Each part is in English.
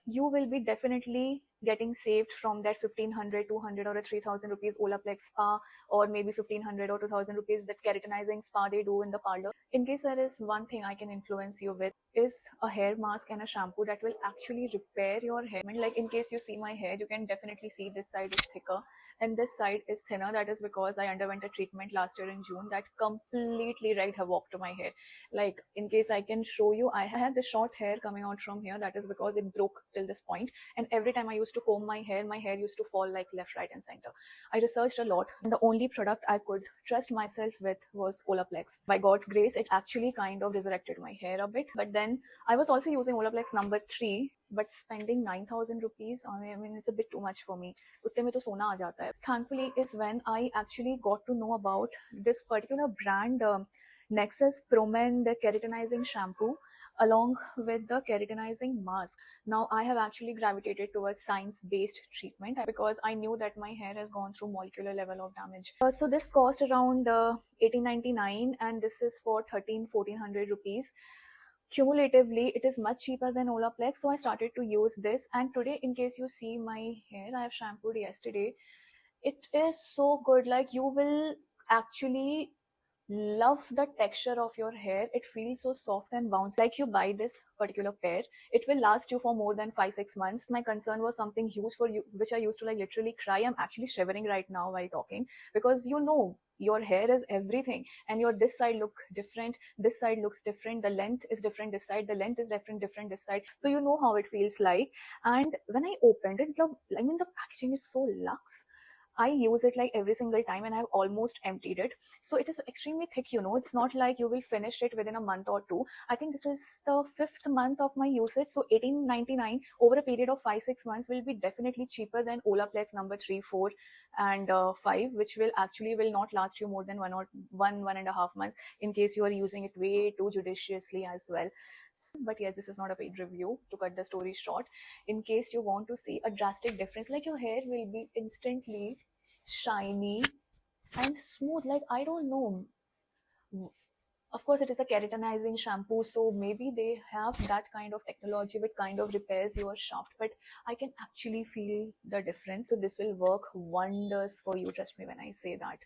you will be definitely getting saved from that 1500, 200, or a 3000 rupees Olaplex spa, or maybe 1500 or 2000 rupees that keratinizing spa they do in the parlor. In case there is one thing I can influence you with, is a hair mask and a shampoo that will actually repair your hair. Like, in case you see my hair, you can definitely see this side is thicker and this side is thinner. That is because I underwent a treatment last year in June that completely wreaked havoc to my hair. Like, in case I can show you, I have the short hair coming out from here. That is because it broke till this point, and every time I used to comb my hair used to fall like left, right, and center. I researched a lot, and the only product I could trust myself with was Olaplex. By God's grace, it actually kind of resurrected my hair a bit. But then I was also using Olaplex number 3, but spending 9,000 rupees, I mean, it's a bit too much for me. Utne mein to sona aa jata hai. Thankfully is when I actually got to know about this particular brand, Nexus Promen keratinizing shampoo, along with the keratinizing mask. Now I have actually gravitated towards science-based treatment because I knew that my hair has gone through molecular level of damage. So this cost around 1899, and this is for 1400 rupees. Cumulatively, it is much cheaper than Olaplex, so I started to use this. And today, in case you see my hair, I have shampooed yesterday. It is so good. Like, you will actually love the texture of your hair. It feels so soft and bouncy. Like, you buy this particular pair, it will last you for more than 5-6 months. My concern was something huge for you, which I used to like literally cry. I'm actually shivering right now while talking, because your hair is everything, and your this side look different, this side looks different, the length is different this side, the length is different this side, so you know how it feels like. And when I opened it, the packaging is so luxe. I use it like every single time, and I've almost emptied it. So it is extremely thick, It's not like you will finish it within a month or two. I think this is the 5th month of my usage. So 1899 over a period of 5-6 months will be definitely cheaper than Olaplex number 3, 4, and 5, which will not last you more than 1.5 months in case you are using it way too judiciously as well. But yes, this is not a paid review. To cut the story short, in case you want to see a drastic difference, like, your hair will be instantly shiny and smooth. Like, I don't know, of course it is a keratinizing shampoo, so maybe they have that kind of technology which kind of repairs your shaft, but I can actually feel the difference. So this will work wonders for you, trust me when I say that.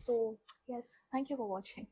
So yes, thank you for watching.